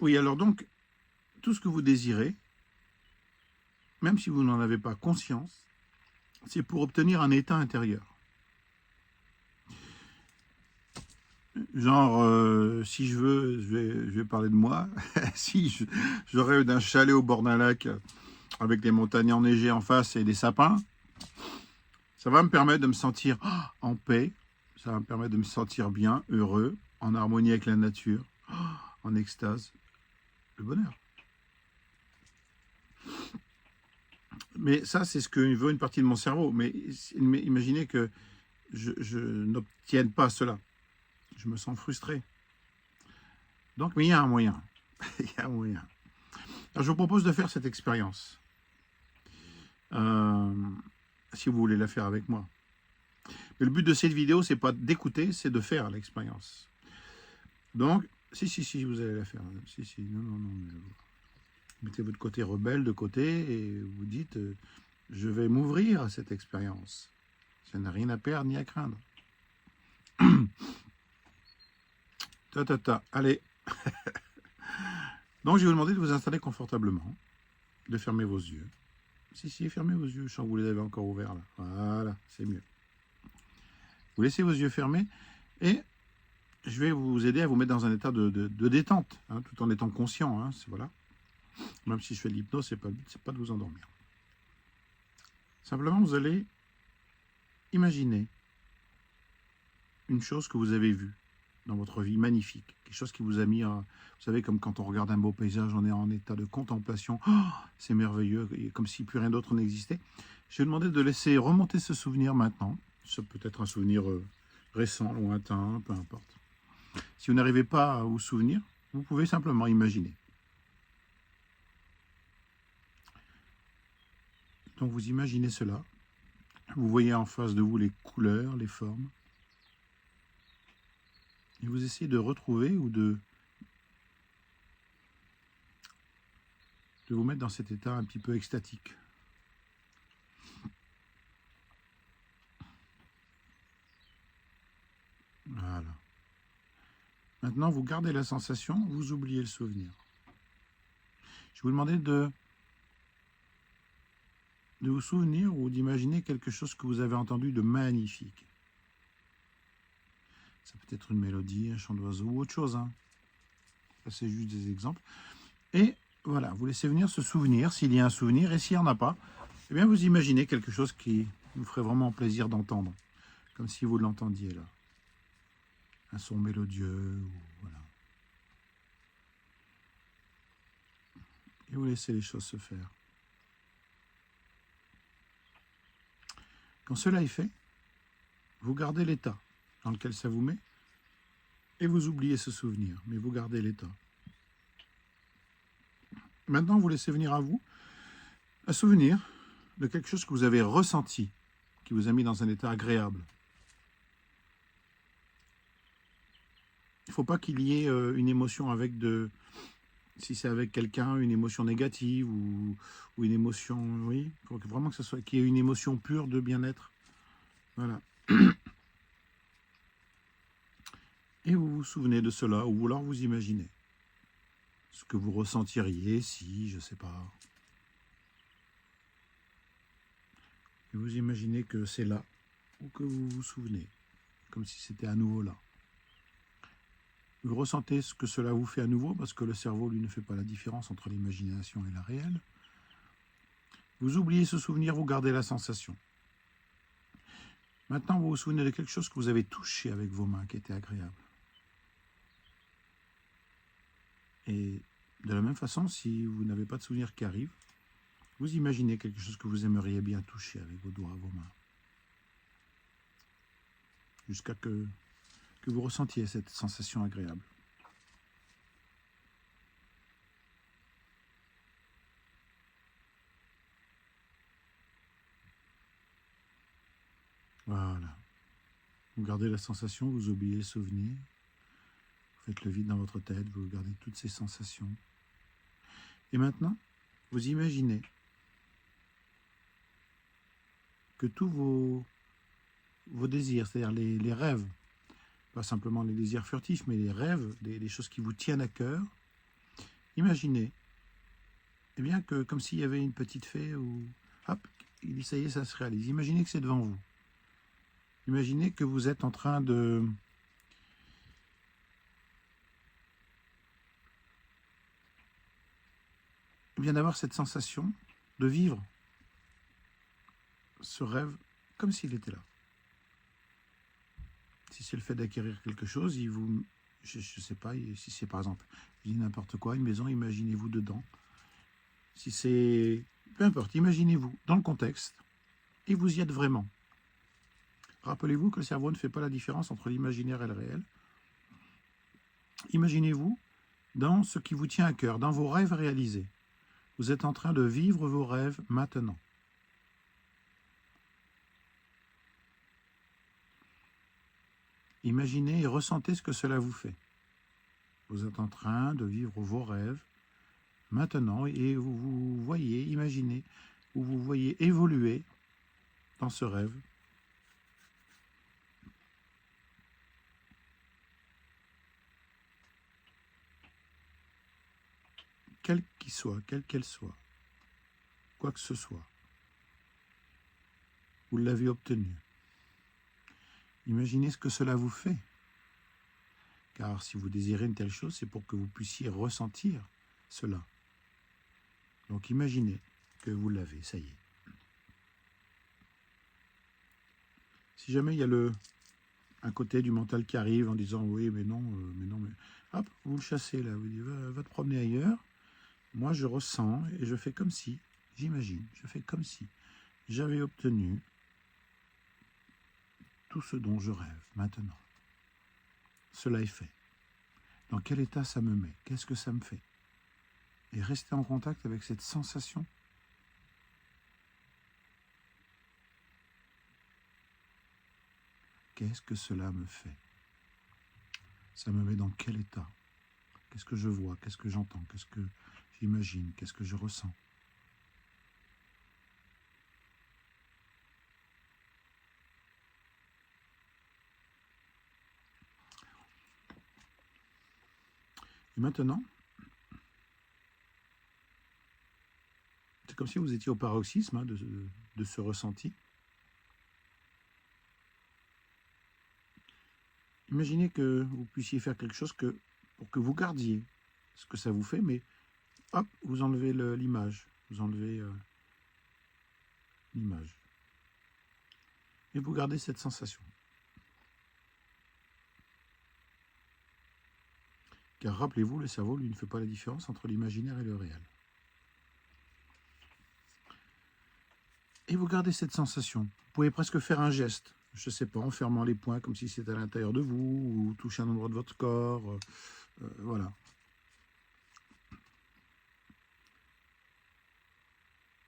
Oui, alors donc, tout ce que vous désirez, même si vous n'en avez pas conscience, c'est pour obtenir un état intérieur. Genre, si je veux, je vais parler de moi, si je rêve d'un chalet au bord d'un lac avec des montagnes enneigées en face et des sapins, ça va me permettre de me sentir en paix, ça va me permettre de me sentir bien, heureux, en harmonie avec la nature, en extase, le bonheur. Mais ça, c'est ce que veut une partie de mon cerveau. Mais imaginez que je n'obtienne pas cela. Je me sens frustré. Donc, mais il y a un moyen. Il y a un moyen. Alors, je vous propose de faire cette expérience. Si vous voulez la faire avec moi. Mais le but de cette vidéo, c'est pas d'écouter, c'est de faire l'expérience. Donc, si, vous allez la faire. Si, non. Mettez votre côté rebelle de côté et vous dites, je vais m'ouvrir à cette expérience. Ça n'a rien à perdre ni à craindre. Allez. Donc, je vais vous demander de vous installer confortablement, de fermer vos yeux. Si, fermez vos yeux, je sens que vous les avez encore ouverts là. Voilà, c'est mieux. Vous laissez vos yeux fermés et je vais vous aider à vous mettre dans un état de détente, hein, tout en étant conscient. Hein, voilà. Même si je fais de l'hypnose, c'est pas le but, c'est pas de vous endormir. Simplement, vous allez imaginer une chose que vous avez vue dans votre vie magnifique, quelque chose qui vous a mis, vous savez, comme quand on regarde un beau paysage, on est en état de contemplation, c'est merveilleux, comme si plus rien d'autre n'existait. Je vais vous demander de laisser remonter ce souvenir maintenant. Ça peut être un souvenir récent, lointain, peu importe. Si vous n'arrivez pas à vous souvenir, vous pouvez simplement imaginer. Donc vous imaginez cela, vous voyez en face de vous les couleurs, les formes, et vous essayez de retrouver ou de vous mettre dans cet état un petit peu extatique. Voilà. Maintenant, vous gardez la sensation, vous oubliez le souvenir. Je vais vous demander de vous souvenir ou d'imaginer quelque chose que vous avez entendu de magnifique. Ça peut être une mélodie, un chant d'oiseau ou autre chose. Hein. Ça, c'est juste des exemples. Et voilà, vous laissez venir ce souvenir, s'il y a un souvenir, et s'il n'y en a pas, eh bien vous imaginez quelque chose qui vous ferait vraiment plaisir d'entendre, comme si vous l'entendiez là. Un son mélodieux, ou voilà. Et vous laissez les choses se faire. Quand cela est fait, vous gardez l'état dans lequel ça vous met, et vous oubliez ce souvenir, mais vous gardez l'état. Maintenant, vous laissez venir à vous un souvenir de quelque chose que vous avez ressenti, qui vous a mis dans un état agréable. Il ne faut pas qu'il y ait une émotion avec si c'est avec quelqu'un, une émotion négative ou une émotion, oui, il faut vraiment que ce soit qu'il y ait une émotion pure de bien-être. Voilà. Et vous vous souvenez de cela, ou alors vous imaginez ce que vous ressentiriez si, je ne sais pas. Et vous imaginez que c'est là, ou que vous vous souvenez, comme si c'était à nouveau là. Vous ressentez ce que cela vous fait à nouveau, parce que le cerveau, lui, ne fait pas la différence entre l'imagination et la réelle. Vous oubliez ce souvenir, vous gardez la sensation. Maintenant, vous vous souvenez de quelque chose que vous avez touché avec vos mains, qui était agréable. Et de la même façon, si vous n'avez pas de souvenir qui arrive, vous imaginez quelque chose que vous aimeriez bien toucher avec vos doigts, vos mains. Jusqu'à que vous ressentiez cette sensation agréable. Voilà. Vous gardez la sensation, vous oubliez le souvenir. Vous faites le vide dans votre tête, vous gardez toutes ces sensations. Et maintenant, vous imaginez que tous vos désirs, c'est-à-dire les rêves, pas simplement les désirs furtifs, mais les rêves, les choses qui vous tiennent à cœur, Imaginez, eh bien que comme s'il y avait une petite fée ou hop, il dit ça y est, ça se réalise. Imaginez que c'est devant vous. Imaginez que vous êtes en train de bien d'avoir cette sensation de vivre ce rêve comme s'il était là. Si c'est le fait d'acquérir quelque chose, il vous, je ne sais pas, si c'est par exemple, je dis n'importe quoi, une maison, imaginez-vous dedans. Si c'est, peu importe, imaginez-vous dans le contexte et vous y êtes vraiment. Rappelez-vous que le cerveau ne fait pas la différence entre l'imaginaire et le réel. Imaginez-vous dans ce qui vous tient à cœur, dans vos rêves réalisés. Vous êtes en train de vivre vos rêves maintenant. Imaginez et ressentez ce que cela vous fait. Vous êtes en train de vivre vos rêves maintenant et vous voyez, imaginez, ou vous voyez évoluer dans ce rêve. Quel qu'il soit, quelle qu'elle soit, quoi que ce soit, vous l'avez obtenu. Imaginez ce que cela vous fait. Car si vous désirez une telle chose, c'est pour que vous puissiez ressentir cela. Donc imaginez que vous l'avez, ça y est. Si jamais il y a un côté du mental qui arrive en disant oui, mais non, mais hop, vous le chassez là, vous dites va te promener ailleurs. Moi, je ressens et je fais comme si, j'imagine, je fais comme si j'avais obtenu tout ce dont je rêve maintenant. Cela est fait. Dans quel état ça me met? Qu'est-ce que ça me fait? Et rester en contact avec cette sensation. Qu'est-ce que cela me fait? Ça me met dans quel état? Qu'est-ce que je vois? Qu'est-ce que j'entends? Qu'est-ce que j'imagine? Qu'est-ce que je ressens? Et maintenant, c'est comme si vous étiez au paroxysme de ce ressenti. Imaginez que vous puissiez faire quelque chose pour que vous gardiez ce que ça vous fait, mais hop, vous enlevez l'image. Vous enlevez l'image. Et vous gardez cette sensation. Car rappelez-vous, le cerveau, lui, ne fait pas la différence entre l'imaginaire et le réel. Et vous gardez cette sensation. Vous pouvez presque faire un geste, je ne sais pas, en fermant les poings comme si c'était à l'intérieur de vous, ou toucher un endroit de votre corps, voilà.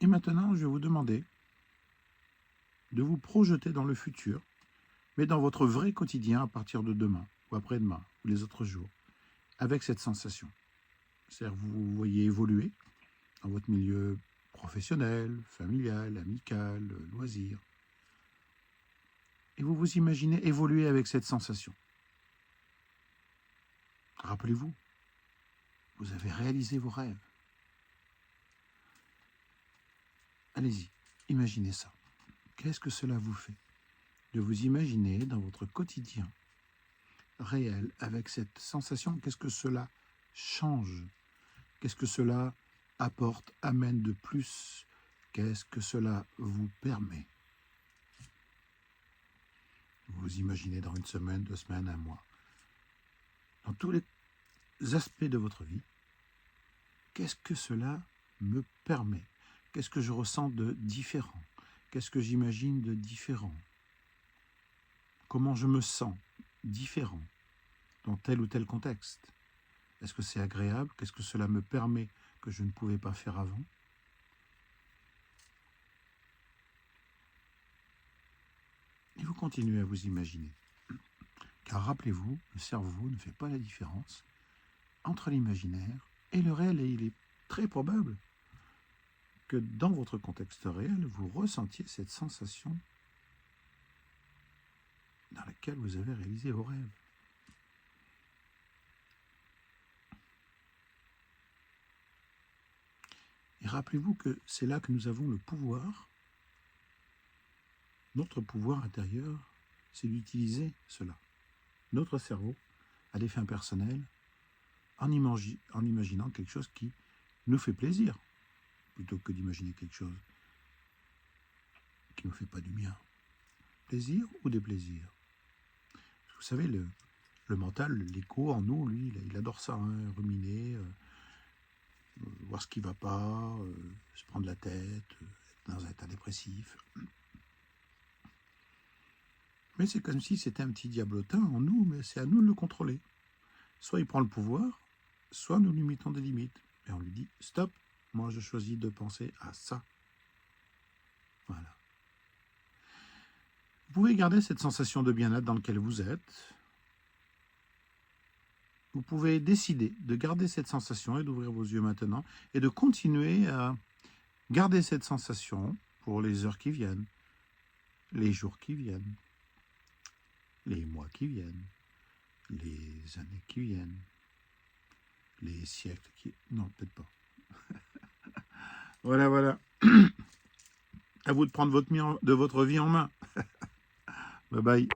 Et maintenant, je vais vous demander de vous projeter dans le futur, mais dans votre vrai quotidien à partir de demain, ou après-demain, ou les autres jours, avec cette sensation. C'est-à-dire que vous voyez évoluer dans votre milieu professionnel, familial, amical, loisir. Et vous vous imaginez évoluer avec cette sensation. Rappelez-vous, vous avez réalisé vos rêves. Allez-y, imaginez ça. Qu'est-ce que cela vous fait de vous imaginer dans votre quotidien réel avec cette sensation? Qu'est-ce que cela change? Qu'est-ce que cela apporte, amène de plus? Qu'est-ce que cela vous permet? Vous vous imaginez dans une semaine, 2 semaines, 1 mois. Dans tous les aspects de votre vie, qu'est-ce que cela me permet? Qu'est-ce que je ressens de différent? Qu'est-ce que j'imagine de différent? Comment je me sens différent dans tel ou tel contexte? Est-ce que c'est agréable? Qu'est-ce que cela me permet que je ne pouvais pas faire avant? Et vous continuez à vous imaginer. Car rappelez-vous, le cerveau ne fait pas la différence entre l'imaginaire et le réel. Et il est très probable que dans votre contexte réel, vous ressentiez cette sensation dans laquelle vous avez réalisé vos rêves. rappelez-vous que c'est là que nous avons le pouvoir. Notre pouvoir intérieur, c'est d'utiliser cela. Notre cerveau, à des fins personnelles, en imaginant quelque chose qui nous fait plaisir, plutôt que d'imaginer quelque chose qui ne nous fait pas du bien. Plaisir ou déplaisir. Vous savez, le mental, l'écho en nous, lui, il adore ça, hein, ruminer, voir ce qui ne va pas, se prendre la tête, être dans un état dépressif. Mais c'est comme si c'était un petit diablotin en nous, mais c'est à nous de le contrôler. Soit il prend le pouvoir, soit nous lui mettons des limites. Et on lui dit, stop, moi je choisis de penser à ça. Voilà. Vous pouvez garder cette sensation de bien-être dans laquelle vous êtes. Vous pouvez décider de garder cette sensation et d'ouvrir vos yeux maintenant et de continuer à garder cette sensation pour les heures qui viennent, les jours qui viennent, les mois qui viennent, les années qui viennent, les siècles qui... Non, peut-être pas. Voilà, voilà. À vous de prendre votre vie en main. Bye bye.